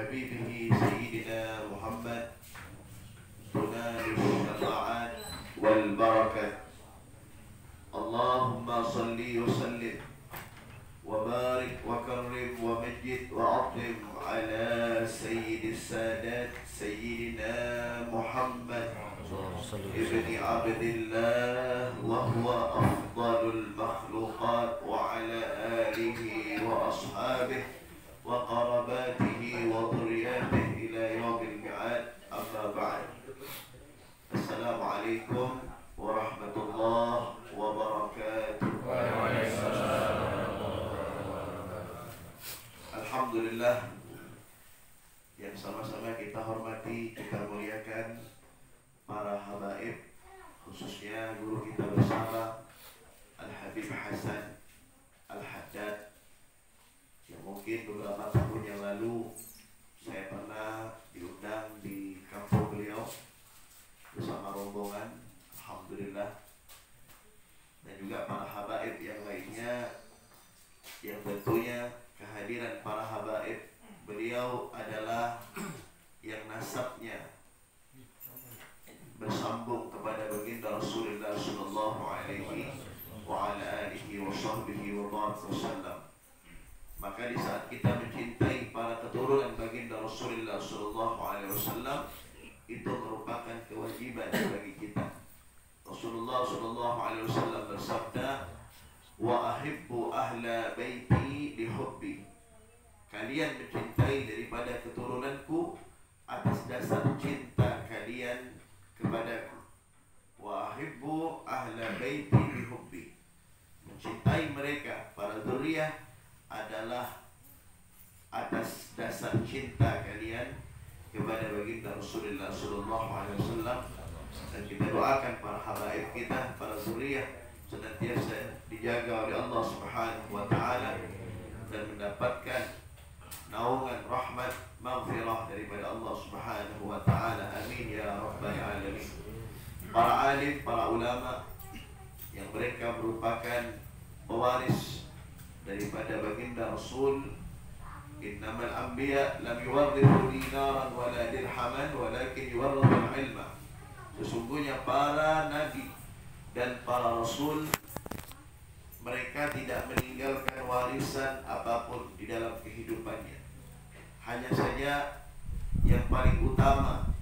حبيبه سيدنا محمد تنال الشفاعات والبركة. اللهم صل وسلم وبارك وكرم ومجد وعظم على سيد السادات سيدنا محمد ابن عبد الله وهو أفضل المخلوقات وعلى آله وأصحابه وقرباته وذرياته إلى يوم الميعاد. أما بعد، السلام عليكم ورحمة الله وبركاته. Alhamdulillah, yang sama-sama kita hormati, kita muliakan para habaib, khususnya guru kita bersama Al-Habib Hasan Al-Haddad, yang mungkin beberapa tahun yang lalu saya pernah diundang di kampung beliau bersama rombongan. Alhamdulillah. Dan juga para habaib yang lainnya, yang tentunya kehadiran para habaib beliau adalah yang nasabnya bersambung kepada baginda Rasulullah sallallahu alaihi wa ala alihi wa sahbihi wa wasallam. Maka di saat kita mencintai para keturunan baginda Rasulullah sallallahu alaihi wasallam, itu merupakan kewajiban bagi kita. Rasulullah sallallahu alaihi wasallam bersabda, wa ahibbu ahla baiti lihubbi. Kalian mencintai daripada keturunanku atas dasar cinta kalian kepadaku. Wa ahibbu ahla baiti lihubbi. Mencintai mereka, para zuriyah, adalah atas dasar cinta kalian kepada baginda Rasulullah sallallahu alaihi wasallam. Dan kita doakan para habaib kita, para zuriyah, senantiasa dijaga oleh Allah Subhanahu wa taala dan mendapatkan naungan rahmat maghfirah daripada Allah Subhanahu wa taala. Amin ya rabbal alamin. Para alim, para ulama yang mereka merupakan pewaris daripada baginda Rasul, innamal anbiya lam yuwarrithu dinaran wala dirhaman walakin yuwarrithu ilma. Sesungguhnya para nabi dan para rasul, mereka tidak meninggalkan warisan apapun di dalam kehidupannya. Hanya saja yang paling utama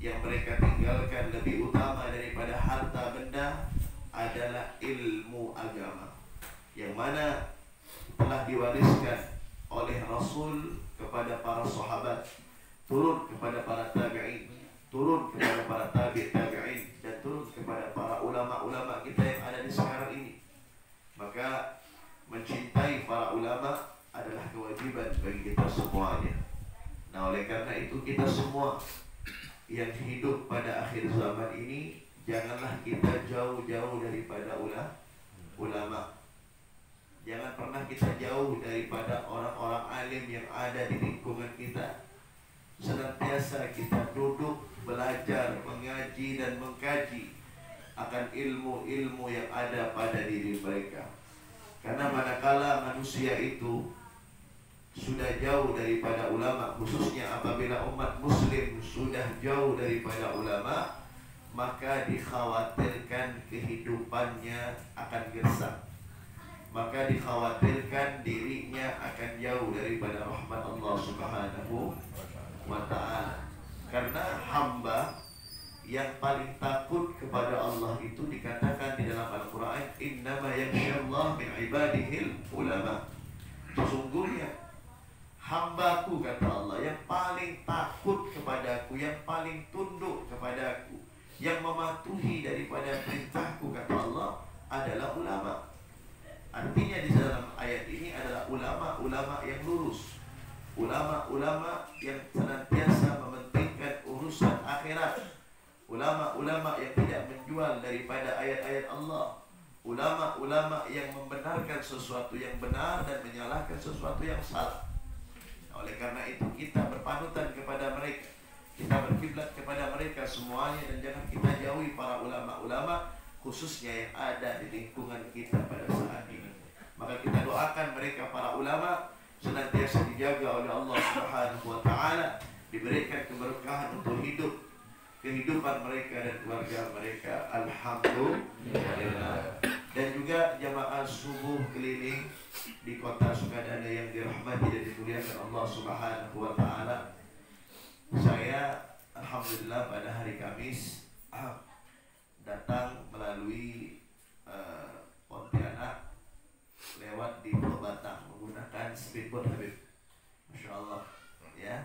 yang mereka tinggalkan, lebih utama daripada harta benda, adalah ilmu agama, yang mana telah diwariskan oleh Rasul kepada para sahabat, turun kepada para tabi'in, turun kepada para tabi'in, dan turun kepada para ulama-ulama kita yang ada di sekarang ini. Maka mencintai para ulama adalah kewajiban bagi kita semuanya. Nah, oleh karena itu kita semua yang hidup pada akhir zaman ini, janganlah kita jauh-jauh daripada ulama. Jangan pernah kita jauh daripada orang-orang alim yang ada di lingkungan kita. Senantiasa kita duduk, belajar, mengaji dan mengkaji akan ilmu-ilmu yang ada pada diri mereka. Karena manakala manusia itu sudah jauh daripada ulama, khususnya apabila umat muslim sudah jauh daripada ulama, maka dikhawatirkan kehidupannya akan gersang. Maka dikhawatirkan dirinya akan jauh daripada rahmat Allah Subhanahu wa ta'ala. Karena hamba yang paling takut kepada Allah itu dikatakan di dalam Al-Quran, innama yakhshallah min ibadihil ulama. Sesungguhnya hambaku, kata Allah, yang paling takut kepadaku, yang paling tunduk kepadaku, yang mematuhi daripada perintahku, kata Allah, adalah ulama. Artinya di dalam ayat ini adalah ulama-ulama yang lurus, ulama-ulama yang senantiasa mementingkan urusan akhirat, ulama-ulama yang tidak menjual daripada ayat-ayat Allah, ulama-ulama yang membenarkan sesuatu yang benar dan menyalahkan sesuatu yang salah. Oleh karena itu kita berpanutan kepada mereka, kita berkiblat kepada mereka semuanya, dan jangan kita jauhi para ulama-ulama, khususnya yang ada di lingkungan kita pada saat ini. Maka kita doakan mereka para ulama senantiasa dijaga oleh Allah Subhanahu wa taala, diberikan keberkahan untuk kehidupan mereka dan keluarga mereka. Alhamdulillah. Dan juga jamaah subuh keliling di kota Sukadana yang dirahmati dan dimuliakan Allah Subhanahu wa taala. Saya alhamdulillah pada hari Kamis datang melalui Pontianak lewat di Pulau Batang menggunakan speedboat Habib. Masya Allah ya.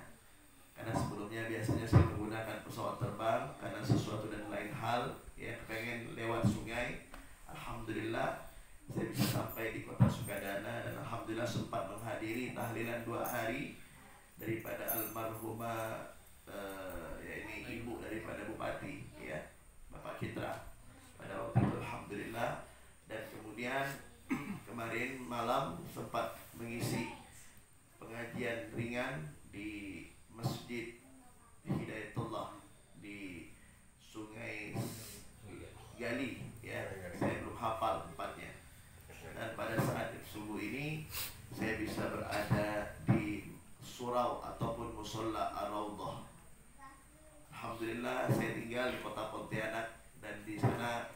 Karena sebelumnya biasanya saya menggunakan pesawat terbang karena sesuatu dan lain hal ya, pengen lewat sungai. Alhamdulillah saya bisa sampai di kota Sukadana dan alhamdulillah sempat menghadiri tahlilan 2 hari daripada almarhumah ya ini ibu daripada Bupati ya, Bapak Citra pada waktu itu alhamdulillah. Dan kemudian kemarin malam sempat mengisi pengajian ringan di Masjid Hidayatullah di Sungai Gali ya, saya belum hafal tempatnya. Dan pada saat subuh ini saya bisa berada di surau ataupun musola Ar-Raudhah. Alhamdulillah saya tinggal di kota Pontianak dan di sana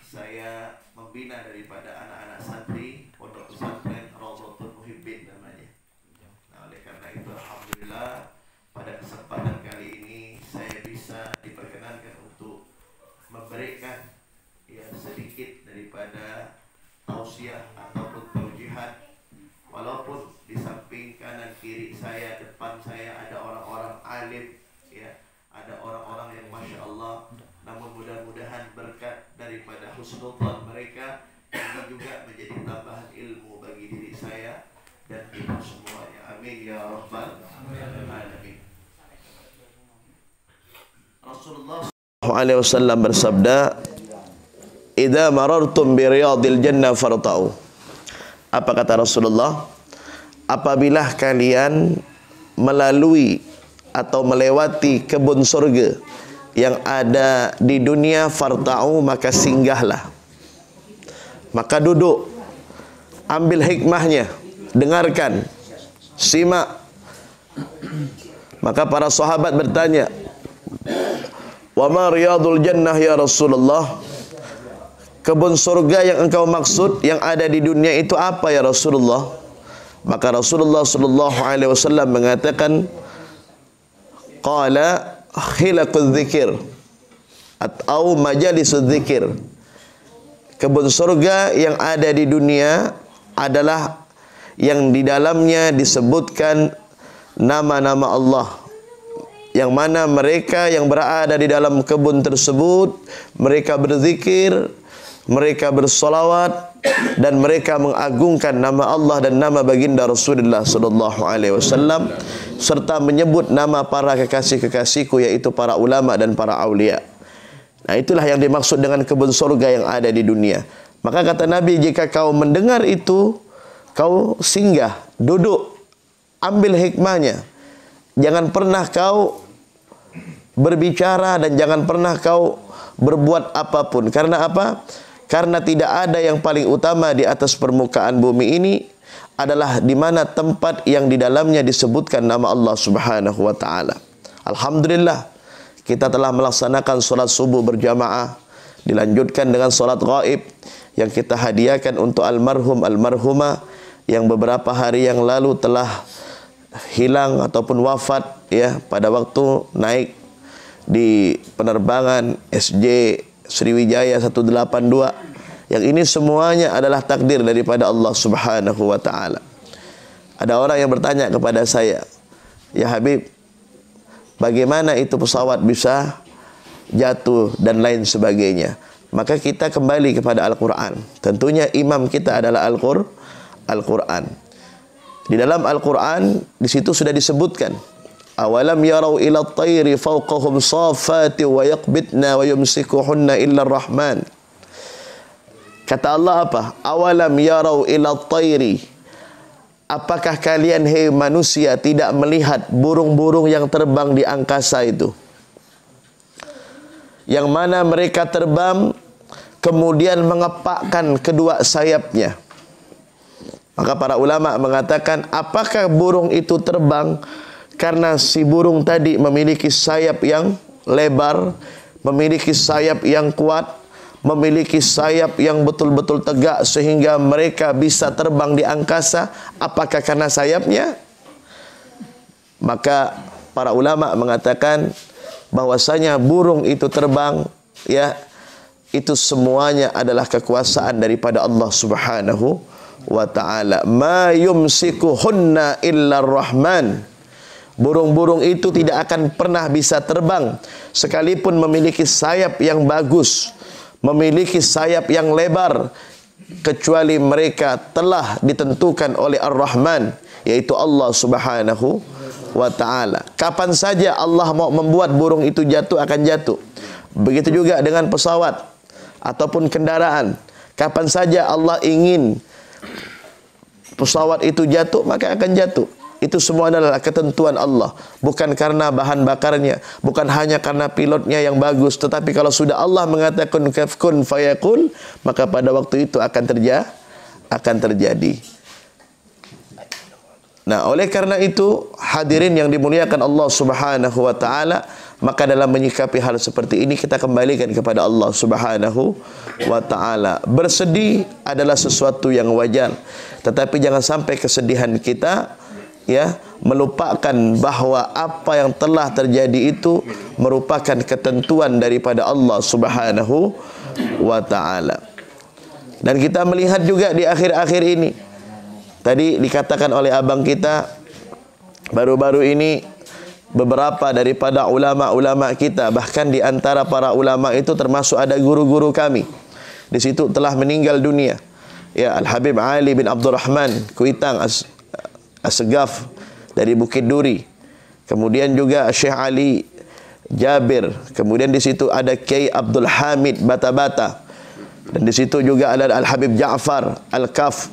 saya membina daripada anak-anak santri pondok pesantren Raudhatul Muhibbin namanya. Nah, oleh karena itu alhamdulillah pada kesempatan kali ini saya bisa diperkenankan untuk memberikan ya sedikit daripada tausiah ataupun taujihan, walaupun di samping kanan kiri saya, depan saya ada orang-orang alim ya, ada orang-orang yang masya Allah. Namun mudah-mudahan berkat daripada husnudzan mereka ini juga menjadi tambahan ilmu bagi diri saya dan kita semuanya. Amin ya rabbal alamin. Rasulullah SAW bersabda, "Idza marartum bi riyadil jannah farta'u." Apa kata Rasulullah? Apabila kalian melalui atau melewati kebun surga yang ada di dunia, farta'u, maka singgahlah, maka duduk, ambil hikmahnya, dengarkan, simak. Maka para sahabat bertanya, "Wa ma riyadul jannah ya Rasulullah?" Kebun surga yang engkau maksud yang ada di dunia itu apa ya Rasulullah? Maka Rasulullah sallallahu alaihi wasallam mengatakan, qala khilaqul dzikir atau majalisudz dzikir. Kebun surga yang ada di dunia adalah yang di dalamnya disebutkan nama-nama Allah, yang mana mereka yang berada di dalam kebun tersebut mereka berzikir, mereka bersolawat, dan mereka mengagungkan nama Allah dan nama baginda Rasulullah sallallahu alaihi wasallam, serta menyebut nama para kekasih-kekasihku, yaitu para ulama dan para aulia. Nah, itulah yang dimaksud dengan kebun surga yang ada di dunia. Maka kata Nabi, jika kau mendengar itu, kau singgah, duduk, ambil hikmahnya. Jangan pernah kau berbicara dan jangan pernah kau berbuat apapun. Karena apa? Karena tidak ada yang paling utama di atas permukaan bumi ini adalah di mana tempat yang di dalamnya disebutkan nama Allah Subhanahu wa taala. Alhamdulillah, kita telah melaksanakan salat subuh berjamaah, dilanjutkan dengan salat gaib yang kita hadiahkan untuk almarhum almarhumah yang beberapa hari yang lalu telah hilang ataupun wafat ya pada waktu naik di penerbangan SJ Sriwijaya 182. Yang ini semuanya adalah takdir daripada Allah Subhanahu wa taala. Ada orang yang bertanya kepada saya, "Ya Habib, bagaimana itu pesawat bisa jatuh dan lain sebagainya?" Maka kita kembali kepada Al-Quran. Tentunya imam kita adalah Al-Quran. Di dalam Al-Quran di situ sudah disebutkan, awalam yarau ila at-tayri fawqahum saffati wa yaqbitna wa yumsikuhunna illa ar-rahman. Kata Allah apa? Awalam yarau ila at-tayri. Apakah kalian hai manusia tidak melihat burung-burung yang terbang di angkasa itu? Yang mana mereka terbang kemudian mengepakkan kedua sayapnya. Maka para ulama mengatakan, apakah burung itu terbang karena si burung tadi memiliki sayap yang lebar, memiliki sayap yang kuat, memiliki sayap yang betul-betul tegak sehingga mereka bisa terbang di angkasa? Apakah karena sayapnya? Maka para ulama mengatakan bahwasanya burung itu terbang, ya, itu semuanya adalah kekuasaan daripada Allah Subhanahu wa ta'ala. Ma yumsikuhunna illa rahman. Burung-burung itu tidak akan pernah bisa terbang sekalipun memiliki sayap yang bagus, memiliki sayap yang lebar, kecuali mereka telah ditentukan oleh Ar-Rahman, yaitu Allah Subhanahu wa ta'ala. Kapan saja Allah mau membuat burung itu jatuh, akan jatuh. Begitu juga dengan pesawat ataupun kendaraan. Kapan saja Allah ingin pesawat itu jatuh, maka akan jatuh. Itu semua adalah ketentuan Allah. Bukan karena bahan bakarnya, bukan hanya karena pilotnya yang bagus, tetapi kalau sudah Allah mengatakan kun fayakun, maka pada waktu itu akan terjadi. Nah, oleh karena itu, hadirin yang dimuliakan Allah Subhanahu wa ta'ala, maka dalam menyikapi hal seperti ini kita kembalikan kepada Allah Subhanahu wa ta'ala. Bersedih adalah sesuatu yang wajar, tetapi jangan sampai kesedihan kita, ya, melupakan bahwa apa yang telah terjadi itu merupakan ketentuan daripada Allah Subhanahu wa ta'ala. Dan kita melihat juga di akhir-akhir ini, tadi dikatakan oleh abang kita, baru-baru ini beberapa daripada ulama-ulama kita, bahkan di antara para ulama itu termasuk ada guru-guru kami, di situ telah meninggal dunia. Ya, Al-Habib Ali bin Abdurrahman Kuitang As-Segaf dari Bukit Duri. Kemudian juga Syekh Ali Jabir. Kemudian di situ ada Kiai Abdul Hamid Bata-Bata. Dan di situ juga ada Al-Habib Ja'far Al-Kaf.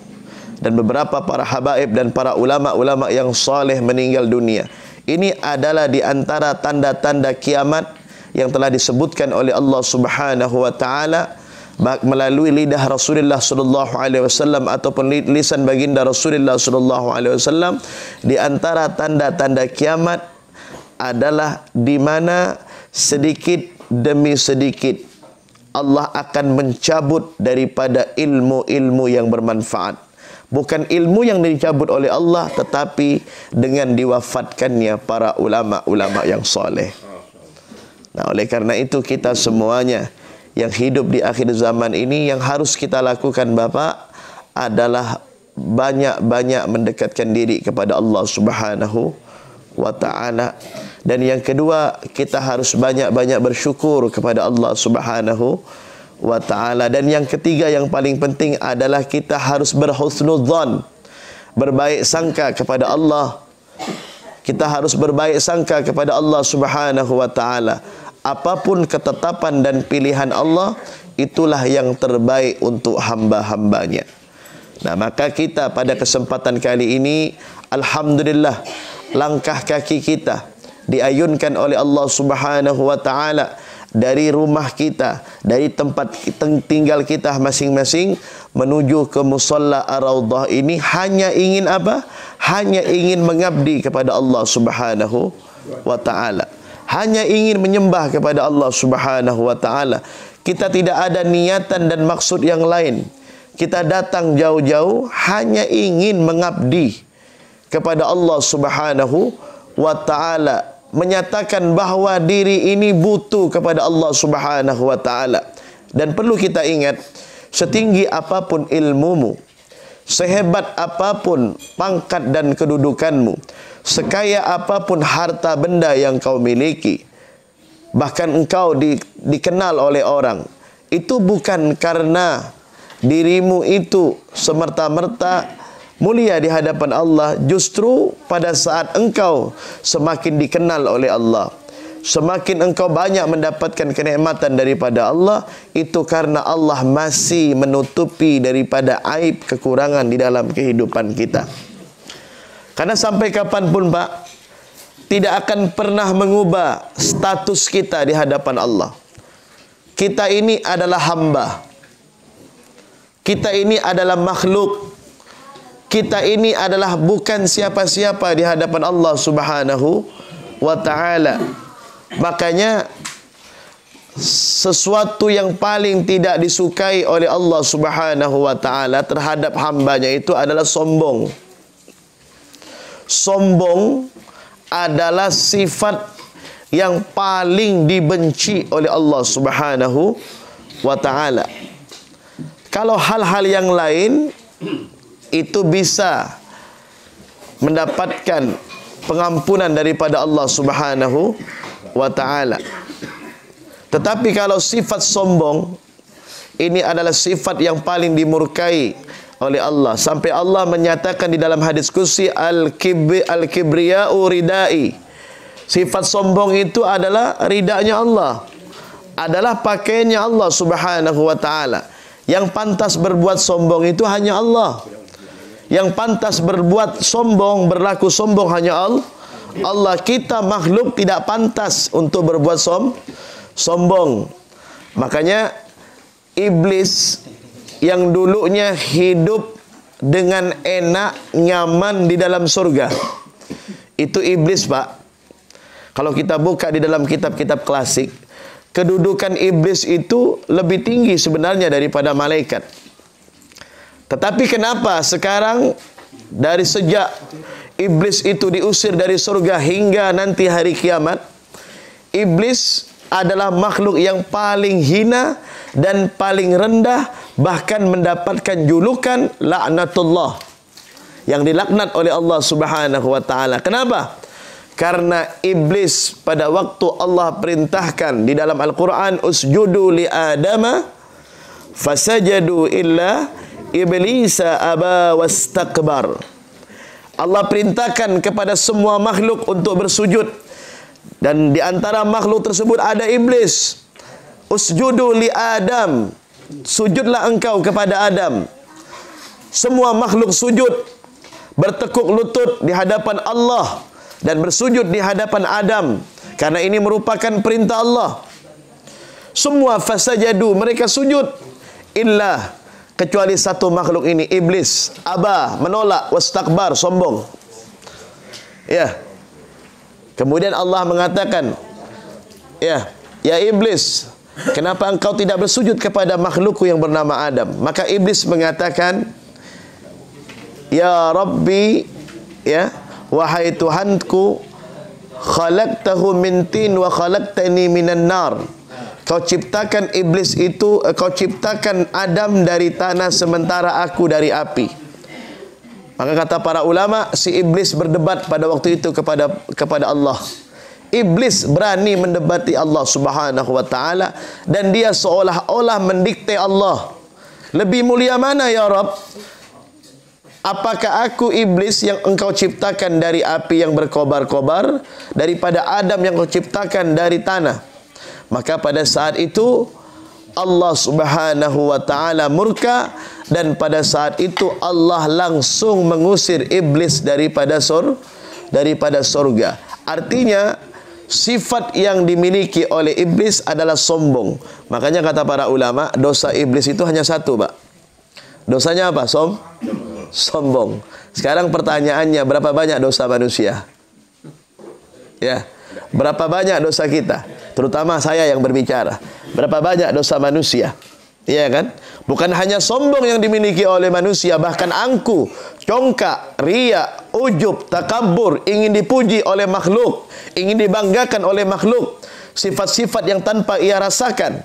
Dan beberapa para habaib dan para ulama-ulama yang saleh meninggal dunia. Ini adalah di antara tanda-tanda kiamat yang telah disebutkan oleh Allah Subhanahu wa ta'ala melalui lidah Rasulullah sallallahu alaihi wasallam ataupun lisan baginda Rasulullah sallallahu alaihi wasallam. Di antara tanda-tanda kiamat adalah di mana sedikit demi sedikit Allah akan mencabut daripada ilmu-ilmu yang bermanfaat. Bukan ilmu yang dicabut oleh Allah, tetapi dengan diwafatkannya para ulama-ulama yang soleh. Nah, oleh karena itu kita semuanya yang hidup di akhir zaman ini, yang harus kita lakukan Bapak adalah banyak-banyak mendekatkan diri kepada Allah Subhanahu wa ta'ala. Dan yang kedua, kita harus banyak-banyak bersyukur kepada Allah Subhanahu wa ta'ala. Dan yang ketiga yang paling penting adalah kita harus berhusnudzan, berbaik sangka kepada Allah. Kita harus berbaik sangka kepada Allah Subhanahu wa ta'ala. Apapun ketetapan dan pilihan Allah, itulah yang terbaik untuk hamba-hambanya. Nah, maka kita pada kesempatan kali ini, alhamdulillah, langkah kaki kita diayunkan oleh Allah Subhanahu wa ta'ala dari rumah kita, dari tempat tinggal kita masing-masing menuju ke musalla Ar-Raudhah ini hanya ingin apa? Hanya ingin mengabdi kepada Allah Subhanahu wa ta'ala. Hanya ingin menyembah kepada Allah Subhanahu wa ta'ala. Kita tidak ada niatan dan maksud yang lain. Kita datang jauh-jauh hanya ingin mengabdi kepada Allah Subhanahu wa ta'ala, menyatakan bahawa diri ini butuh kepada Allah Subhanahu wa ta'ala. Dan perlu kita ingat, setinggi apapun ilmumu, sehebat apapun pangkat dan kedudukanmu, sekaya apapun harta benda yang kau miliki, bahkan engkau dikenal oleh orang, itu bukan karena dirimu itu semerta-merta mulia di hadapan Allah. Justru pada saat engkau semakin dikenal oleh Allah, semakin engkau banyak mendapatkan kenikmatan daripada Allah, itu karena Allah masih menutupi daripada aib kekurangan di dalam kehidupan kita. Karena sampai kapanpun Pak, tidak akan pernah mengubah status kita di hadapan Allah. Kita ini adalah hamba. Kita ini adalah makhluk kita ini adalah bukan siapa-siapa di hadapan Allah Subhanahu wa ta'ala. Makanya sesuatu yang paling tidak disukai oleh Allah Subhanahu wa ta'ala terhadap hambanya itu adalah sombong. Sombong adalah sifat yang paling dibenci oleh Allah Subhanahu wa ta'ala. Kalau hal-hal yang lain itu bisa mendapatkan pengampunan daripada Allah Subhanahu wa ta'ala. Tetapi kalau sifat sombong, ini adalah sifat yang paling dimurkai oleh Allah. Sampai Allah menyatakan di dalam hadis qudsi, al-kibriya'u ridai. Sifat sombong itu adalah ridanya Allah, adalah pakaiannya Allah Subhanahu wa ta'ala. Yang pantas berbuat sombong itu hanya Allah. Yang pantas berbuat sombong, berlaku sombong hanya Allah. Kita makhluk tidak pantas untuk berbuat sombong. Makanya iblis yang dulunya hidup dengan enak, nyaman di dalam surga, itu iblis, Pak. Kalau kita buka di dalam kitab-kitab klasik, kedudukan iblis itu lebih tinggi sebenarnya daripada malaikat. Tetapi kenapa sekarang dari sejak iblis itu diusir dari surga hingga nanti hari kiamat, iblis adalah makhluk yang paling hina dan paling rendah, bahkan mendapatkan julukan laknatullah, yang dilaknat oleh Allah Subhanahu wa ta'ala. Kenapa? Karena iblis pada waktu Allah perintahkan di dalam Al-Quran, usjudu li adama fasajadu illa iblisa aba wastakbar. Allah perintahkan kepada semua makhluk untuk bersujud, dan di antara makhluk tersebut ada iblis. Usjudu li Adam, sujudlah engkau kepada Adam. Semua makhluk sujud, bertekuk lutut di hadapan Allah dan bersujud di hadapan Adam, karena ini merupakan perintah Allah. Semua fasajadu, mereka sujud, illa, kecuali satu makhluk ini, iblis. Aba, menolak, wastakbar, sombong. Ya. Kemudian Allah mengatakan, ya iblis, kenapa engkau tidak bersujud kepada makhlukku yang bernama Adam? Maka iblis mengatakan, ya Rabbi, ya, wahai Tuhanku, khalaqtahu min tin wa khalaqtani minan nar. Kau ciptakan iblis itu, kau ciptakan Adam dari tanah sementara aku dari api. Maka kata para ulama, si iblis berdebat pada waktu itu kepada Allah. Iblis berani mendebati Allah Subhanahu wa ta'ala, dan dia seolah-olah mendikte Allah. Lebih mulia mana ya Rabb? Apakah aku iblis yang engkau ciptakan dari api yang berkobar-kobar, daripada Adam yang kau ciptakan dari tanah? Maka pada saat itu Allah Subhanahu wa ta'ala murka, dan pada saat itu Allah langsung mengusir iblis daripada surga. Artinya sifat yang dimiliki oleh iblis adalah sombong. Makanya kata para ulama, dosa iblis itu hanya satu, Pak. Dosanya apa? Sombong. Sekarang pertanyaannya, berapa banyak dosa manusia? Ya, berapa banyak dosa kita? Terutama saya yang berbicara. Berapa banyak dosa manusia? Iya kan? Bukan hanya sombong yang dimiliki oleh manusia, bahkan angku, congkak, riya, ujub, takabur, ingin dipuji oleh makhluk, ingin dibanggakan oleh makhluk, sifat-sifat yang tanpa ia rasakan.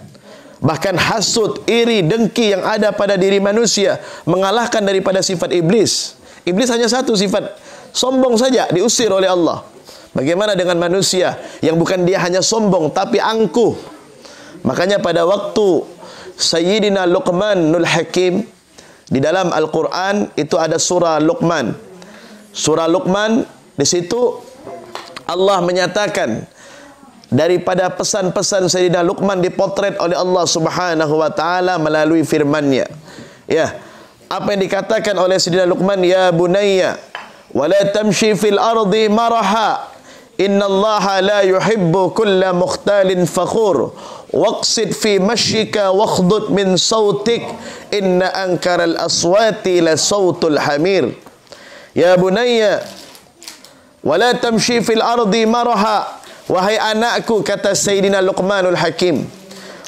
Bahkan hasud, iri, dengki yang ada pada diri manusia mengalahkan daripada sifat iblis. Iblis hanya satu sifat, sombong saja, diusir oleh Allah. Bagaimana dengan manusia yang bukan dia hanya sombong tapi angkuh? Makanya pada waktu Sayyidina Luqmanul Hakim, di dalam Al-Quran itu ada surah Luqman. Surah Luqman, di situ Allah menyatakan daripada pesan-pesan Sayyidina Luqman dipotret oleh Allah Subhanahu wa ta'ala melalui firman-Nya. Ya, apa yang dikatakan oleh Sayyidina Luqman, ya bunayya wala tamshi fil ardi maraha innallaha la yuhibbu kulla mukhtalin fakhur waqsid fi mashyika wakhdud min sautik inna ankaral aswati la sautul hamir. Ya bunayya, wala tamshi fil ardi maraha. Wahai anakku, kata Sayyidina Luqmanul Hakim,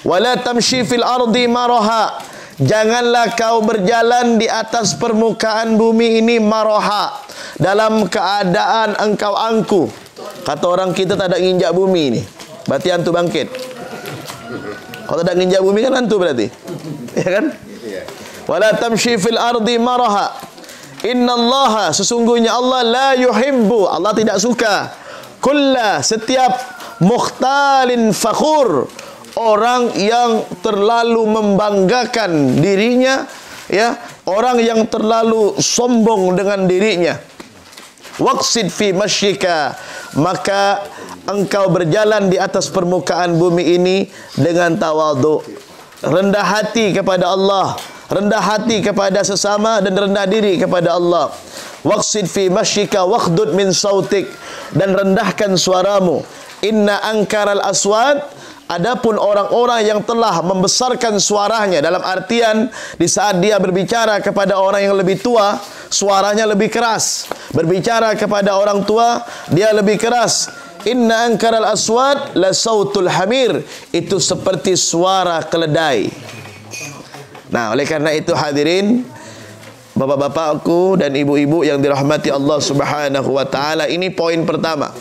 wala tamshi fil ardi maraha. Janganlah kau berjalan di atas permukaan bumi ini maraha, dalam keadaan engkau angku. Kata orang kita tak ada nginjak bumi ini, berarti hantu bangkit. Kalau tak ada nginjak bumi kan hantu berarti. Ya kan? Wala tamshi fil ardi maraha. Innallaha, sesungguhnya Allah la yuhibbu, Allah tidak suka kulla, setiap mukhtalin fakhur, orang yang terlalu membanggakan dirinya, ya, orang yang terlalu sombong dengan dirinya. Waqsid fi masyika, maka engkau berjalan di atas permukaan bumi ini dengan tawadhu, rendah hati kepada Allah, rendah hati kepada sesama dan rendah diri kepada Allah. Waqsid fi masyika waqdud min sautik, dan rendahkan suaramu. Inna angkaral aswad, adapun orang-orang yang telah membesarkan suaranya, dalam artian di saat dia berbicara kepada orang yang lebih tua, suaranya lebih keras. Berbicara kepada orang tua, dia lebih keras. Inna angkaral aswad la sautul hamir, itu seperti suara keledai. Nah, oleh karena itu hadirin, bapak-bapakku dan ibu-ibu yang dirahmati Allah Subhanahu wa taala, ini poin pertama.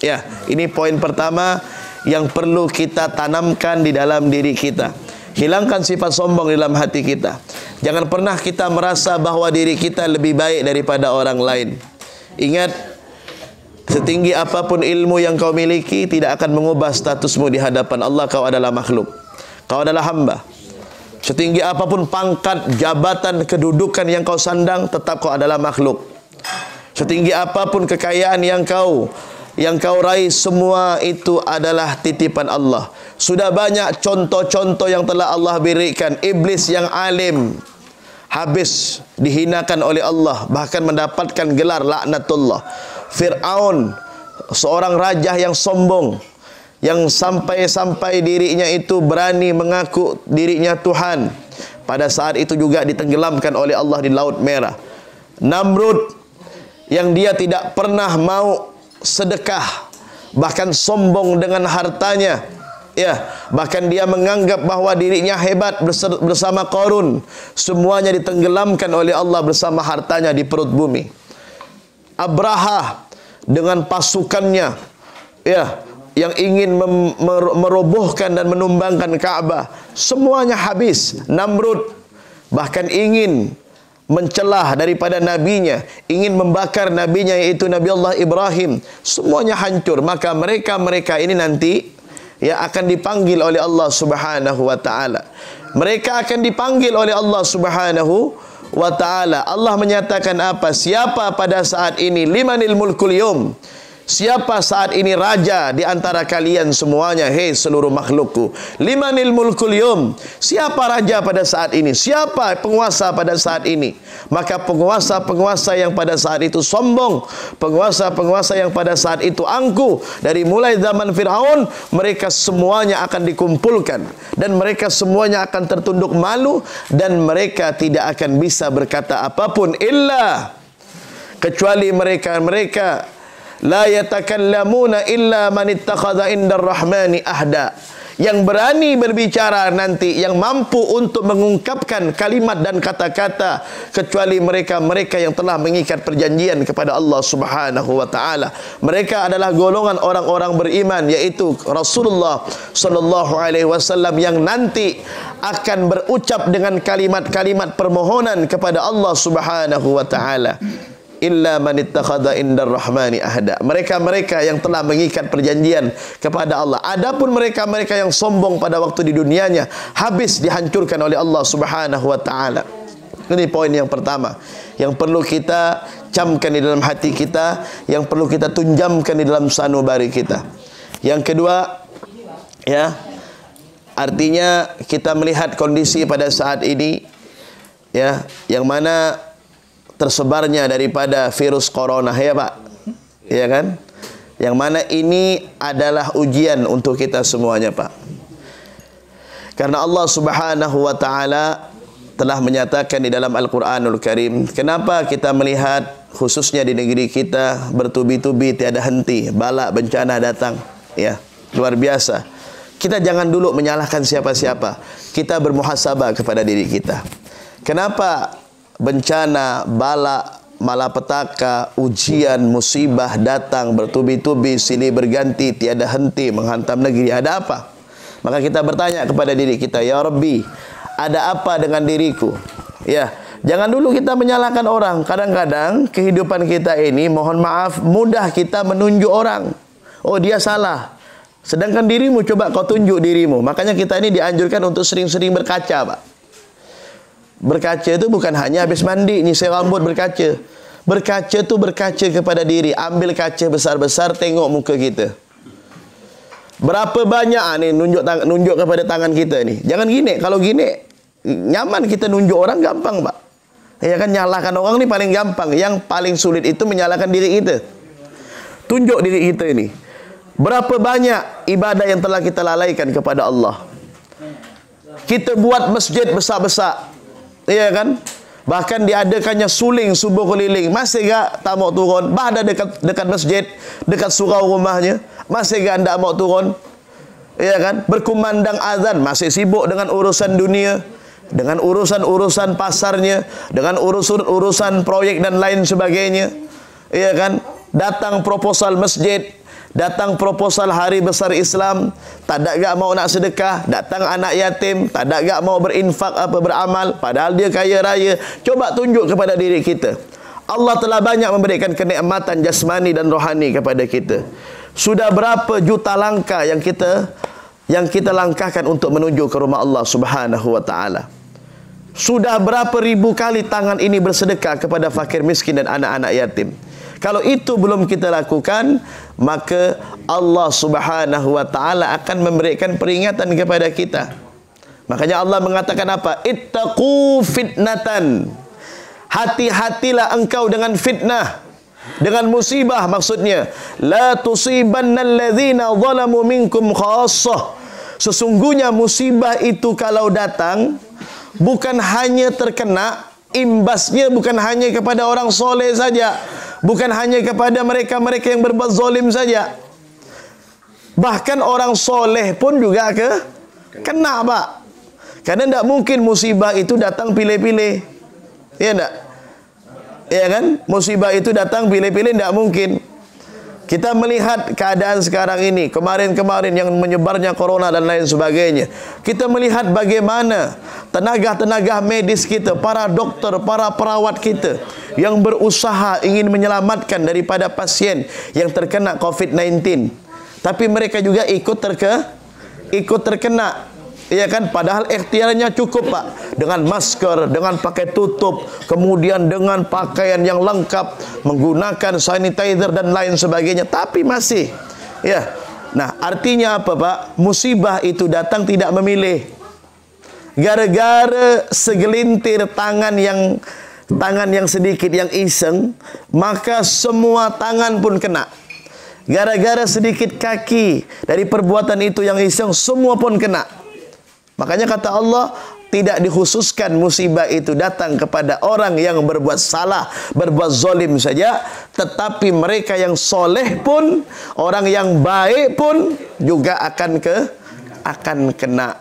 Ya, ini poin pertama yang perlu kita tanamkan di dalam diri kita. Hilangkan sifat sombong di dalam hati kita. Jangan pernah kita merasa bahwa diri kita lebih baik daripada orang lain. Ingat, setinggi apapun ilmu yang kau miliki tidak akan mengubah statusmu di hadapan Allah. Kau adalah makhluk, kau adalah hamba. Setinggi apapun pangkat, jabatan, kedudukan yang kau sandang, tetap kau adalah makhluk. Setinggi apapun kekayaan yang kau raih, semua itu adalah titipan Allah. Sudah banyak contoh-contoh yang telah Allah berikan. Iblis yang alim habis dihinakan oleh Allah, bahkan mendapatkan gelar laknatullah. Fir'aun, seorang raja yang sombong, yang sampai-sampai dirinya itu berani mengaku dirinya Tuhan, pada saat itu juga ditenggelamkan oleh Allah di Laut Merah. Namrud, yang dia tidak pernah mau sedekah, bahkan sombong dengan hartanya, ya, bahkan dia menganggap bahwa dirinya hebat bersama Qarun. Semuanya ditenggelamkan oleh Allah bersama hartanya di perut bumi. Abraha dengan pasukannya, ya, yang ingin merobohkan dan menumbangkan Ka'bah, semuanya habis. Namrud bahkan ingin mencelah daripada nabinya, ingin membakar nabinya, yaitu Nabi Allah Ibrahim. Semuanya hancur. Maka mereka ini nanti, ya, akan dipanggil oleh Allah Subhanahu wa taala. Mereka akan dipanggil oleh Allah Subhanahu wa taala. Allah menyatakan apa? Siapa pada saat ini? Limanil mulkul yawm. Siapa saat ini raja di antara kalian semuanya? Hei seluruh makhlukku. Limanil mulkul yawm. Siapa raja pada saat ini? Siapa penguasa pada saat ini? Maka penguasa-penguasa yang pada saat itu sombong, penguasa-penguasa yang pada saat itu angkuh, dari mulai zaman Fir'aun, mereka semuanya akan dikumpulkan, dan mereka semuanya akan tertunduk malu, dan mereka tidak akan bisa berkata apapun illa, kecuali mereka la yatakallamuna illa man ittakhadha indar rahmani ahda. Yang berani berbicara nanti, yang mampu untuk mengungkapkan kalimat dan kata-kata, kecuali mereka yang telah mengikat perjanjian kepada Allah Subhanahu wa taala. Mereka adalah golongan orang-orang beriman, yaitu Rasulullah sallallahu alaihi wasallam, yang nanti akan berucap dengan kalimat-kalimat permohonan kepada Allah Subhanahu wa taala. Illa man ittakhadha indar rahmani ahda. Mereka yang telah mengikat perjanjian kepada Allah. Adapun mereka yang sombong pada waktu di dunianya, habis dihancurkan oleh Allah Subhanahu wa taala. Ini poin yang pertama yang perlu kita camkan di dalam hati kita, yang perlu kita tunjamkan di dalam sanubari kita. Yang kedua, ya, artinya kita melihat kondisi pada saat ini, ya, yang mana tersebarnya daripada virus corona, ya Pak, ya kan? Yang mana ini adalah ujian untuk kita semuanya, Pak. Karena Allah Subhanahu wa taala telah menyatakan di dalam Al-Qur'anul Karim, kenapa kita melihat khususnya di negeri kita bertubi-tubi tiada henti, bala bencana datang, ya, luar biasa. Kita jangan dulu menyalahkan siapa-siapa. Kita bermuhasabah kepada diri kita. Kenapa bencana, bala, malapetaka, ujian, musibah datang bertubi-tubi, silih berganti, tiada henti menghantam negeri? Ada apa? Maka kita bertanya kepada diri kita, ya Rabbi, ada apa dengan diriku? Ya, jangan dulu kita menyalahkan orang. Kadang-kadang kehidupan kita ini, mohon maaf, mudah kita menunjuk orang. Oh, dia salah. Sedangkan dirimu, coba kau tunjuk dirimu. Makanya kita ini dianjurkan untuk sering-sering berkaca, Pak. Berkaca itu bukan hanya habis mandi, nyisir rambut berkaca. Berkaca itu berkaca kepada diri. Ambil kaca besar-besar, tengok muka kita. Berapa banyak nih nunjuk kepada tangan kita ni. Jangan gini. Kalau gini, nyaman kita nunjuk orang gampang, Pak. Ya kan, nyalahkan orang ni paling gampang. Yang paling sulit itu menyalahkan diri kita. Tunjuk diri kita ini. Berapa banyak ibadah yang telah kita lalaikan kepada Allah. Kita buat masjid besar-besar. Ya kan? Bahkan diadakannya suling subuh keliling. Masih gak tak mau turun? Bah ada dekat masjid, dekat surau rumahnya. Masih gak anda mau turun? Ya kan? Berkumandang azan, masih sibuk dengan urusan dunia, dengan urusan-urusan pasarnya, dengan urusan proyek dan lain sebagainya. Ya kan? Datang proposal masjid, datang proposal hari besar Islam, tak ada gak mau nak sedekah. Datang anak yatim, tak ada gak mau berinfak apa beramal, padahal dia kaya raya. Coba tunjuk kepada diri kita. Allah telah banyak memberikan kenikmatan jasmani dan rohani kepada kita. Sudah berapa juta langkah yang kita langkahkan untuk menuju ke rumah Allah Subhanahu wa taala. Sudah berapa ribu kali tangan ini bersedekah kepada fakir miskin dan anak-anak yatim. Kalau itu belum kita lakukan, maka Allah Subhanahu wa taala akan memberikan peringatan kepada kita. Makanya Allah mengatakan apa? Ittaqu fitnatan. Hati-hatilah engkau dengan fitnah, dengan musibah maksudnya. La tusibannal ladzina zalamu minkum khassah. Sesungguhnya musibah itu kalau datang bukan hanya terkena imbasnya, bukan hanya kepada orang soleh saja, bukan hanya kepada mereka-mereka yang berbuat zalim saja. Bahkan orang soleh pun juga kena, Pak. Karena tidak mungkin musibah itu datang pilih-pilih. Ya enggak? Ya kan? Musibah itu datang pilih-pilih, tidak mungkin. Kita melihat keadaan sekarang ini, kemarin-kemarin yang menyebarnya corona dan lain sebagainya. Kita melihat bagaimana tenaga-tenaga medis kita, para dokter, para perawat kita yang berusaha ingin menyelamatkan daripada pasien yang terkena COVID-19. Tapi mereka juga ikut terkena. Ya kan? Padahal ikhtiarnya cukup, Pak. Dengan masker, dengan pakai tutup, kemudian dengan pakaian yang lengkap, menggunakan sanitizer dan lain sebagainya. Tapi masih, ya. Nah, artinya apa, Pak? Musibah itu datang tidak memilih. Gara-gara segelintir tangan yang sedikit yang iseng, maka semua tangan pun kena. Gara-gara sedikit kaki dari perbuatan itu yang iseng, semua pun kena. Makanya kata Allah, tidak dikhususkan musibah itu datang kepada orang yang berbuat salah, berbuat zalim saja, tetapi mereka yang soleh pun, orang yang baik pun juga akan kena.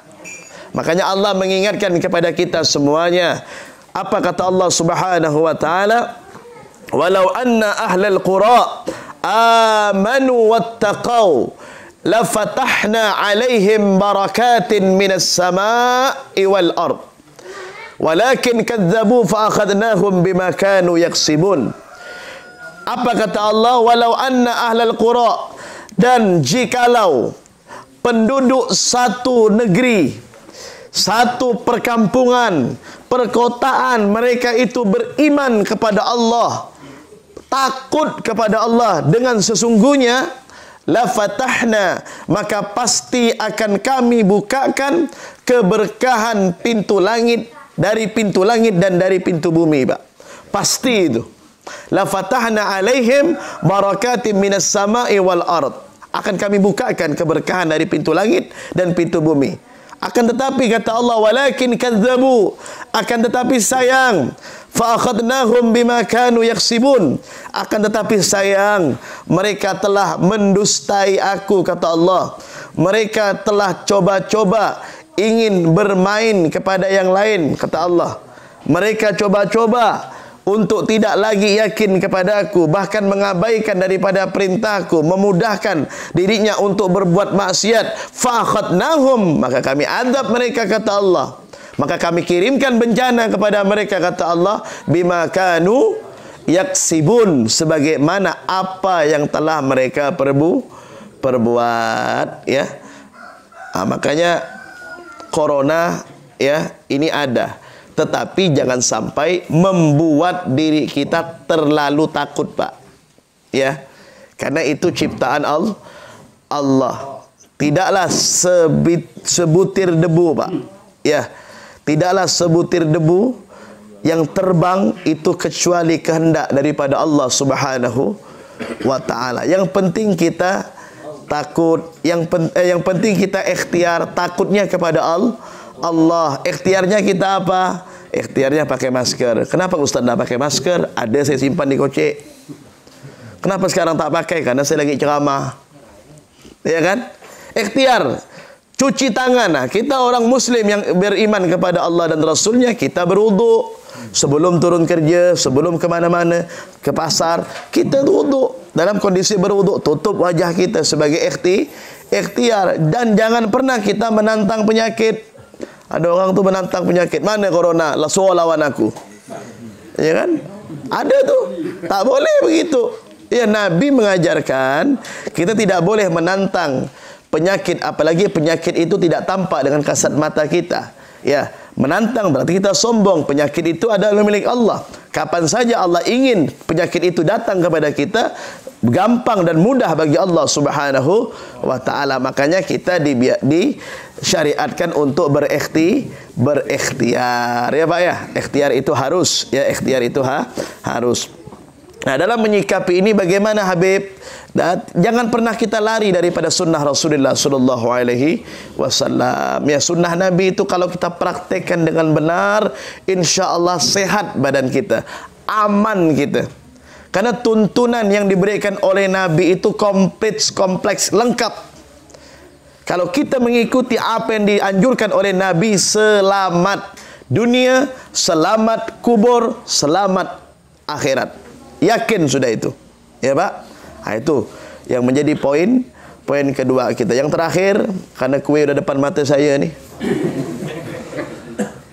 Makanya Allah mengingatkan kepada kita semuanya. Apa kata Allah Subhanahu wa taala? Walau anna ahlal qura amanu wattaqau lafatahna alaihim barakatin minas sama'i wal ard walakin kadzabu fa akhadnahum bima kanu yaksibun. Apa kata Allah? Walau anna ahlal qura, dan jikalau penduduk satu negeri, satu perkampungan, perkotaan, mereka itu beriman kepada Allah, takut kepada Allah dengan sesungguhnya, la fatahna, maka pasti akan kami bukakan keberkahan pintu langit, dari pintu langit dan dari pintu bumi, Pak. Pasti itu. La fatahna alaihim barakatim minas sama'i wal ard. Akan kami bukakan keberkahan dari pintu langit dan pintu bumi. Akan tetapi kata Allah, walakin kadzabu, akan tetapi sayang, fa akhadnahum bima kanu yaksibun. Akan tetapi sayang, mereka telah mendustai aku, kata Allah. Mereka telah coba-coba ingin bermain kepada yang lain, kata Allah. Mereka coba-coba untuk tidak lagi yakin kepada aku, bahkan mengabaikan daripada perintahku, memudahkan dirinya untuk berbuat maksiat. Fa akhadnahum, maka kami azab mereka, kata Allah. Maka kami kirimkan bencana kepada mereka, kata Allah, bima kanu yaksibun, sebagaimana apa yang telah mereka perbuat, ya. Makanya corona, ya, ini ada, tetapi jangan sampai membuat diri kita terlalu takut, Pak, ya, karena itu ciptaan Allah. Tidaklah sebutir debu, Pak, ya. Tidaklah sebutir debu yang terbang itu kecuali kehendak daripada Allah Subhanahu wa ta'ala. Yang penting kita takut, yang penting kita ikhtiar takutnya kepada Allah. Ikhtiarnya kita apa? Ikhtiarnya pakai masker. Kenapa Ustaz tak pakai masker? Ada, saya simpan di kocek. Kenapa sekarang tak pakai? Karena saya lagi ceramah. Ya kan? Ikhtiar. Cuci tangan. Nah, kita orang Muslim yang beriman kepada Allah dan Rasulnya, kita berwudu sebelum turun kerja, sebelum kemana-mana, ke pasar, kita wudu. Dalam kondisi berwudu, tutup wajah kita sebagai ikhtiar. Dan jangan pernah kita menantang penyakit. Ada orang tu menantang penyakit. Mana corona? Suruh lawan aku. Ya kan? Ada tu. Tak boleh begitu. Ya, Nabi mengajarkan kita tidak boleh menantang penyakit, apalagi penyakit itu tidak tampak dengan kasat mata kita. Ya, menantang berarti kita sombong. Penyakit itu adalah milik Allah. Kapan saja Allah ingin penyakit itu datang kepada kita, gampang dan mudah bagi Allah Subhanahu wa ta'ala. Makanya kita disyariatkan untuk berikhtiar. Ya Pak ya, ikhtiar itu harus. Ya, ikhtiar itu harus. Nah, dalam menyikapi ini bagaimana Habib? Dan jangan pernah kita lari daripada sunnah Rasulullah sallallahu alaihi wasallam. Ya, sunnah Nabi itu kalau kita praktekkan dengan benar, insya-Allah sehat badan kita, aman kita. Karena tuntunan yang diberikan oleh Nabi itu kompleks, lengkap. Kalau kita mengikuti apa yang dianjurkan oleh Nabi, selamat dunia, selamat kubur, selamat akhirat. Yakin sudah itu. Ya Pak? Nah, itu yang menjadi poin kedua kita. Yang terakhir, karena kue udah depan mata saya nih.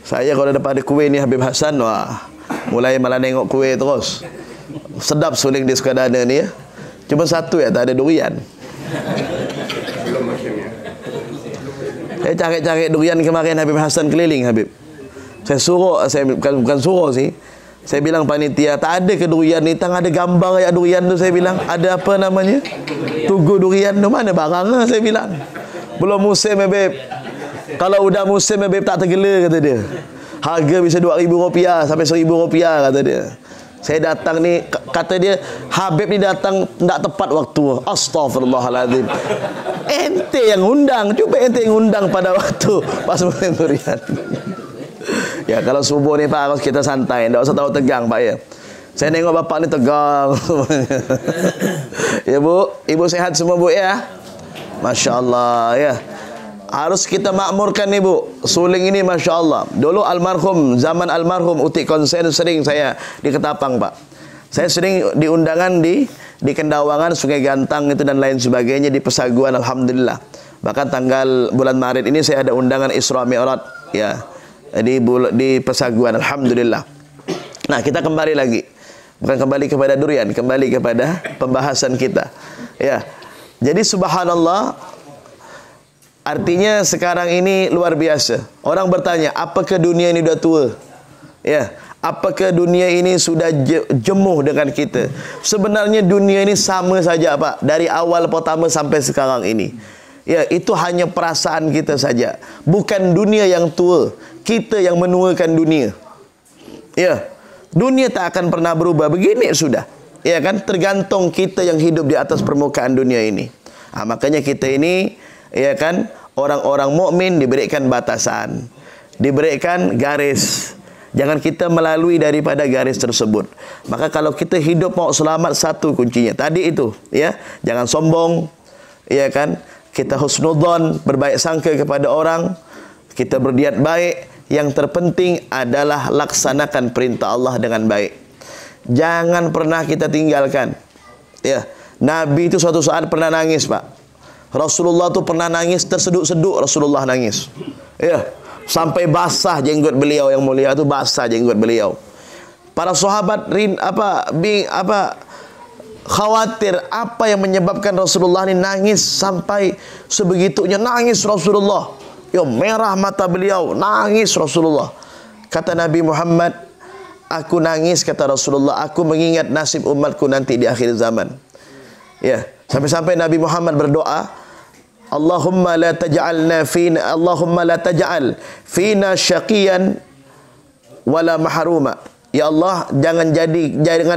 Saya kalau depan ada kue ni Habib Hasan, wah, mulai malah nengok kue terus. Sedap suling di Sukadana ni ya. Cuma satu ya, tak ada durian. Saya cari-cari durian kemarin Habib Hasan keliling Habib. Saya suruh, saya bukan suruh sih. Saya bilang panitia, tak ada ke durian ni, tang ada gambar ya durian tu, saya bilang. Ada apa namanya? Tugu durian tu, mana barangnya, saya bilang. Belum musim ya Beb. Kalau udah musim ya Beb tak tergela, kata dia. Harga bisa RM2,000 sampai RM1,000, kata dia. Saya datang ni, kata dia, Habib ni datang tak tepat waktu. Astaghfirullahaladzim. Ente yang undang, cuba ente yang undang pada waktu pas musim durian. Ya, kalau subuh ni Pak, harus kita santai, tak usah tahu tegang Pak ya. Saya nengok bapak ni tegang. Ya Bu, ibu sehat semua Bu ya? Masya Allah ya. Harus kita makmurkan nih Bu. Suling ini Masya Allah. Dulu almarhum, zaman almarhum Uti Konsen sering saya di Ketapang Pak. Saya sering diundangan di Kendawangan, Sungai Gantang itu dan lain sebagainya, di Pesaguan, alhamdulillah. Bahkan tanggal bulan Maret ini saya ada undangan Isra Mi'raj ya. Di Pesaguan, alhamdulillah. Nah, kita kembali lagi. Bukan kembali kepada durian, kembali kepada pembahasan kita. Ya. Jadi subhanallah, artinya sekarang ini luar biasa. Orang bertanya, apakah dunia ini sudah tua? Ya. Apakah dunia ini sudah jemuh dengan kita? Sebenarnya dunia ini sama saja Pak, dari awal pertama sampai sekarang ini. Ya, itu hanya perasaan kita saja. Bukan dunia yang tua, kita yang menuakan dunia. Ya, dunia tak akan pernah berubah, begini sudah. Ya kan, tergantung kita yang hidup di atas permukaan dunia ini. Makanya kita ini, ya kan, orang-orang mukmin diberikan batasan, diberikan garis. Jangan kita melalui daripada garis tersebut. Maka kalau kita hidup mau selamat, satu kuncinya tadi itu, ya. Jangan sombong, ya kan? Kita husnudzon, berbaik sangka kepada orang, kita berniat baik. Yang terpenting adalah laksanakan perintah Allah dengan baik. Jangan pernah kita tinggalkan. Ya, Nabi itu suatu saat pernah nangis, Pak. Rasulullah itu pernah nangis, terseduk-seduk Rasulullah nangis. Ya. Sampai basah jenggot beliau yang mulia itu, basah jenggot beliau. Para sahabat khawatir apa yang menyebabkan Rasulullah ini nangis sampai sebegitunya, nangis Rasulullah. Ya, merah mata beliau, nangis Rasulullah. Kata Nabi Muhammad, aku nangis, kata Rasulullah, aku mengingat nasib umatku nanti di akhir zaman. Ya, sampai-sampai Nabi Muhammad berdoa, Allahumma la taj'al fina syaqiyan wala mahruma. Ya Allah, jangan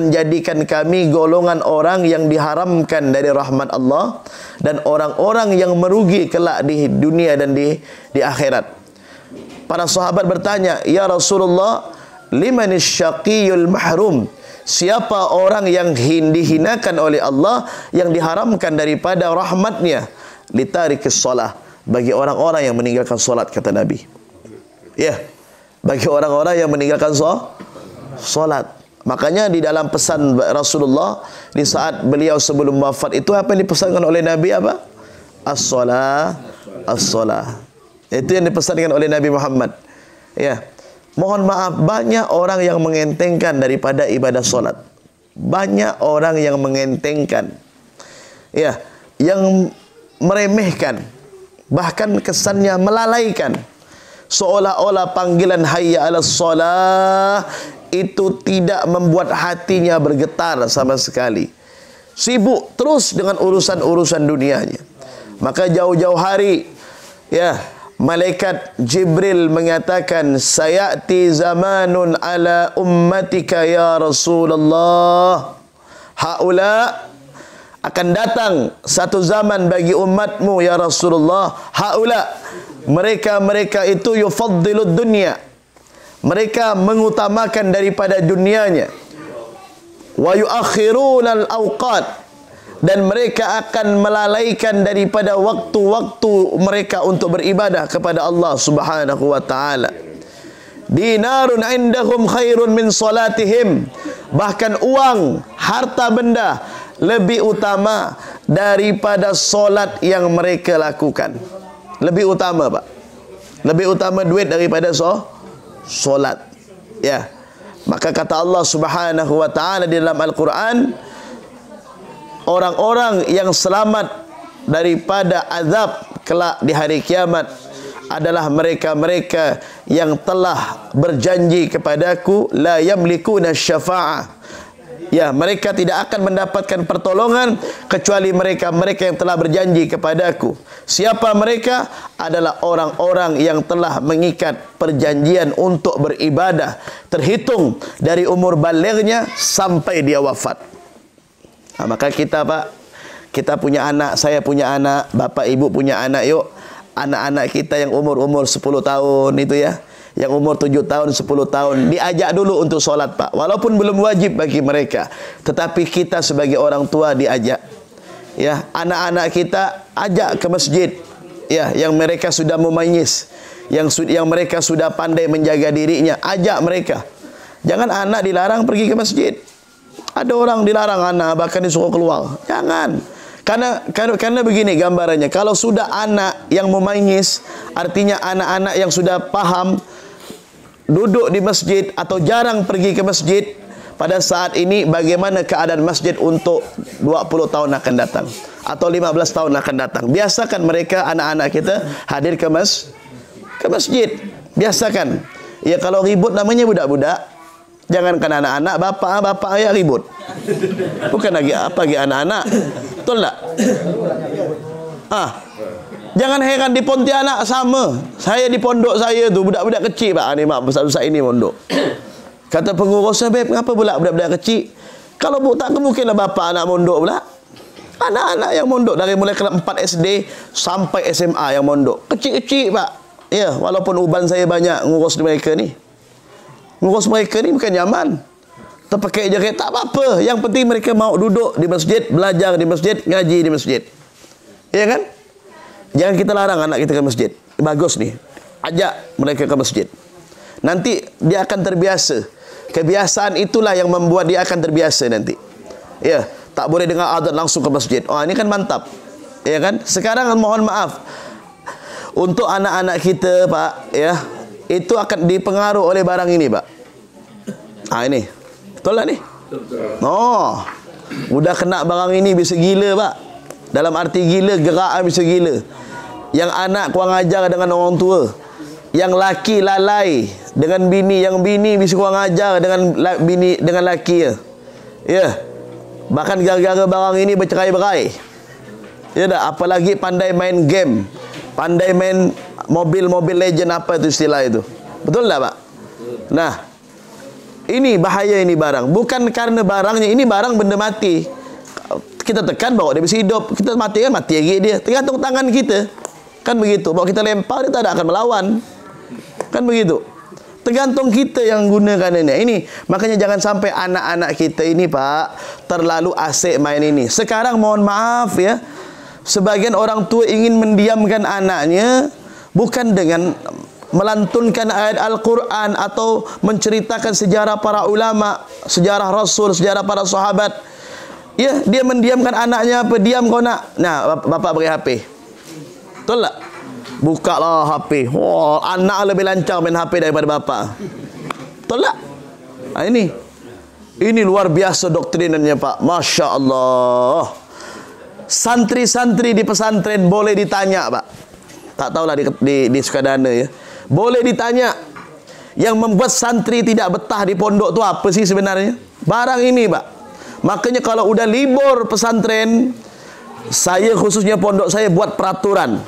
jadikan kami golongan orang yang diharamkan dari rahmat Allah dan orang-orang yang merugi kelak di dunia dan di akhirat. Para sahabat bertanya, ya Rasulullah, limanis syaqiyul mahrum? Siapa orang yang dihinakan oleh Allah, yang diharamkan daripada rahmatnya? Litarikis shalah, bagi orang-orang yang meninggalkan solat, kata Nabi. Ya, bagi orang-orang yang meninggalkan solat. Makanya di dalam pesan Rasulullah di saat beliau sebelum wafat itu, apa yang dipesankan oleh Nabi apa? As-shalah, as-shalah. Itu yang dipesankan oleh Nabi Muhammad. Ya. Mohon maaf, banyak orang yang mengentengkan daripada ibadah solat. Banyak orang yang mengentengkan. Ya, yang meremehkan, bahkan kesannya melalaikan, seolah-olah panggilan hayya 'alas shalah itu tidak membuat hatinya bergetar sama sekali. Sibuk terus dengan urusan-urusan dunianya. Maka jauh-jauh hari, ya, malaikat Jibril mengatakan, sayati zamanun ala ummatika ya Rasulullah, haula, akan datang satu zaman bagi umatmu ya Rasulullah, haula, mereka itu yufaddilud dunya, mereka mengutamakan daripada dunianya, wa yuakhiruna al-awqat, dan mereka akan melalaikan daripada waktu-waktu mereka untuk beribadah kepada Allah Subhanahu wa taala. Dinarun indahum khairun min salatihim, bahkan uang, harta benda lebih utama daripada solat yang mereka lakukan. Lebih utama, Pak. Lebih utama duit daripada solat. Ya. Maka kata Allah Subhanahu wa taala di dalam Al-Qur'an, orang-orang yang selamat daripada azab kelak di hari kiamat adalah mereka-mereka yang telah berjanji kepadaku, la yamlikuna syafa'ah. Ya, mereka tidak akan mendapatkan pertolongan kecuali mereka yang telah berjanji kepadaku. Siapa mereka? Adalah orang-orang yang telah mengikat perjanjian untuk beribadah, terhitung dari umur balighnya sampai dia wafat. Nah, maka kita, Pak, kita punya anak, saya punya anak, bapak ibu punya anak, yuk anak-anak kita yang umur-umur 10 tahun itu, ya, yang umur 7 tahun, 10 tahun, diajak dulu untuk solat, Pak. Walaupun belum wajib bagi mereka, tetapi kita sebagai orang tua diajak. Ya, anak-anak kita ajak ke masjid. Ya, yang mereka sudah mumayyiz, yang mereka sudah pandai menjaga dirinya, ajak mereka. Jangan anak dilarang pergi ke masjid. Ada orang dilarang anak, bahkan disuruh keluar. Jangan. Karena begini gambarannya. Kalau sudah anak yang mumayyiz, artinya anak-anak yang sudah paham, duduk di masjid atau jarang pergi ke masjid, pada saat ini bagaimana keadaan masjid untuk 20 tahun akan datang atau 15 tahun akan datang. Biasakan mereka, anak-anak kita hadir ke masjid. Biasakan. Ya, kalau ribut namanya budak-budak. Jangankan anak-anak, bapak ayah ribut. Bukan lagi anak-anak. Betul tak? Jangan heran di Pontianak sama. Saya di pondok saya tu budak-budak kecil, Pak. Ni mak besar-besar ini pondok. Kata pengurusnya, "Beb, kenapa pula budak-budak kecil?" Kalau tak mungkinlah bapak anak mondok pula. Anak-anak yang mondok dari mulai kelas 4 SD sampai SMA yang mondok. Kecil-kecil, Pak. Ya, walaupun uban saya banyak ngurus mereka ni. Ngurus mereka ni bukan nyaman. Terpakai jaket tak apa-apa. Yang penting mereka mau duduk di masjid, belajar di masjid, ngaji di masjid. Ya kan? Jangan kita larang anak kita ke masjid. Bagus nih. Ajak mereka ke masjid. Nanti dia akan terbiasa. Kebiasaan itulah yang membuat dia akan terbiasa nanti. Ya, tak boleh dengar azan langsung ke masjid. Oh, ini kan mantap. Ya kan? Sekarang mohon maaf. Untuk anak-anak kita, Pak, ya, itu akan dipengaruhi oleh barang ini, Pak. Ini. Betul tak ni? Oh, udah kena barang ini bisa gila, Pak. Dalam arti gila, gerak bisa gila. Yang anak kurang ajar dengan orang tua. Yang laki lalai dengan bini, yang bini bisa kurang ajar dengan bini dengan laki ya. Ya. Bahkan gara-gara barang ini bercerai-berai. Ya dah, apalagi pandai main game. Pandai main mobil legend, apa itu istilah itu. Betul tak, Pak? Nah, ini bahaya ini barang. Bukan karena barangnya, ini barang benda mati. Kita tekan bawa dia bisa hidup. Kita mati kan mati lagi dia. Tergantung tangan kita. Kan begitu. Bawa kita lempar dia tak akan melawan. Kan begitu. Tergantung kita yang gunakan ini. Makanya jangan sampai anak-anak kita ini, Pak, terlalu asik main ini. Sekarang mohon maaf ya. Sebagian orang tua ingin mendiamkan anaknya bukan dengan melantunkan ayat Al-Quran atau menceritakan sejarah para ulama, sejarah Rasul, sejarah para sahabat. Ya, dia mendiamkan anaknya apa? Diam kau nak. Nah, bapak beri HP. Betul tak? Buka lah HP. Wah, anak lebih lancar main HP daripada bapak. Betul tak? Nah, ini luar biasa doktrinannya, Pak. Masya Allah. Santri-santri di pesantren boleh ditanya, Pak. Tak tahulah di Sukadana ya. Boleh ditanya, yang membuat santri tidak betah di pondok tu apa sih sebenarnya? Barang ini, Pak. Makanya kalau udah libur pesantren, saya khususnya pondok saya buat peraturan.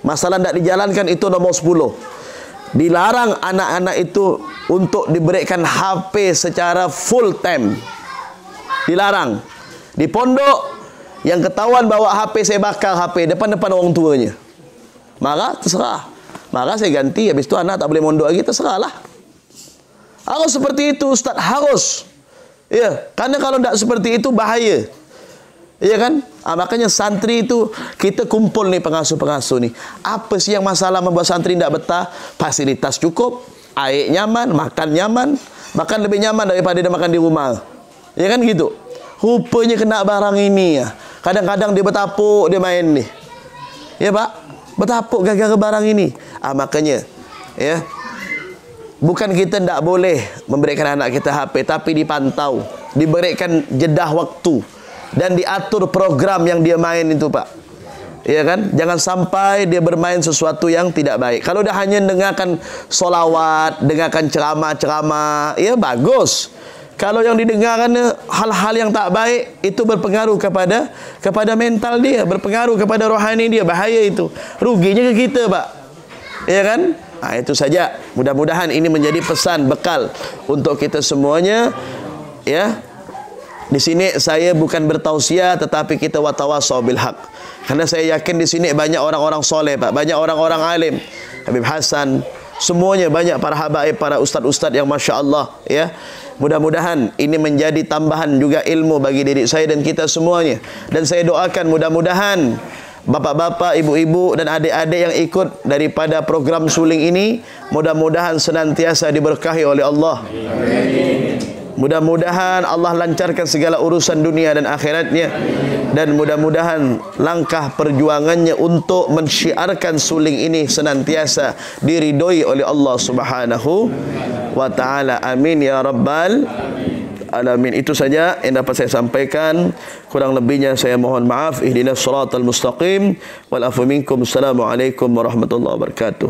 Masalah tidak dijalankan itu nomor 10. Dilarang anak-anak itu untuk diberikan HP secara full time. Dilarang. Di pondok yang ketahuan bawa HP, saya bakar HP depan-depan orang tuanya. Maka terserah. Maka saya ganti, habis itu anak tak boleh mondok lagi, terserahlah. Harus seperti itu, Ustaz, harus. Ya, karena kalau tidak seperti itu bahaya. Ya kan? Makanya santri itu kita kumpul nih pengasuh-pengasuh nih. Apa sih yang masalah membuat santri tidak betah? Fasilitas cukup, air nyaman, makan nyaman, bahkan lebih nyaman daripada dia makan di rumah. Ya kan gitu. Rupanya kena barang ini ya. Kadang-kadang dia bertapuk, dia main nih. Ya, Pak. Bertapuk gara-gara barang ini. Makanya ya, bukan kita tidak boleh memberikan anak kita HP, tapi dipantau, diberikan jedah waktu dan diatur program yang dia main itu, Pak. Ya kan? Jangan sampai dia bermain sesuatu yang tidak baik. Kalau dah hanya dengarkan solawat, dengarkan ceramah-ceramah, ya bagus. Kalau yang didengarkan hal-hal yang tak baik, itu berpengaruh kepada mental dia, berpengaruh kepada rohani dia. Bahaya itu. Ruginya ke kita, Pak. Ya kan? Itu saja. Mudah-mudahan ini menjadi pesan bekal untuk kita semuanya. Ya. Di sini saya bukan bertausiah, tetapi kita watawasau bil haq. Karena saya yakin di sini banyak orang-orang soleh, Pak. Banyak orang-orang alim. Habib Hasan, semuanya banyak para habaib, para ustaz-ustaz yang Masya Allah. Ya. Mudah-mudahan ini menjadi tambahan juga ilmu bagi diri saya dan kita semuanya. Dan saya doakan mudah-mudahan bapak-bapak, ibu-ibu dan adik-adik yang ikut daripada program suling ini, mudah-mudahan senantiasa diberkahi oleh Allah. Amin. Mudah-mudahan Allah lancarkan segala urusan dunia dan akhiratnya. Dan mudah-mudahan langkah perjuangannya untuk mensyiarkan suling ini senantiasa diridhoi oleh Allah Subhanahu wa ta'ala. Amin ya rabbal alamin. Itu saja yang dapat saya sampaikan. Kurang lebihnya saya mohon maaf. Ihdinas siratal mustaqim wal afu minkum. Assalamualaikum warahmatullahi wabarakatuh.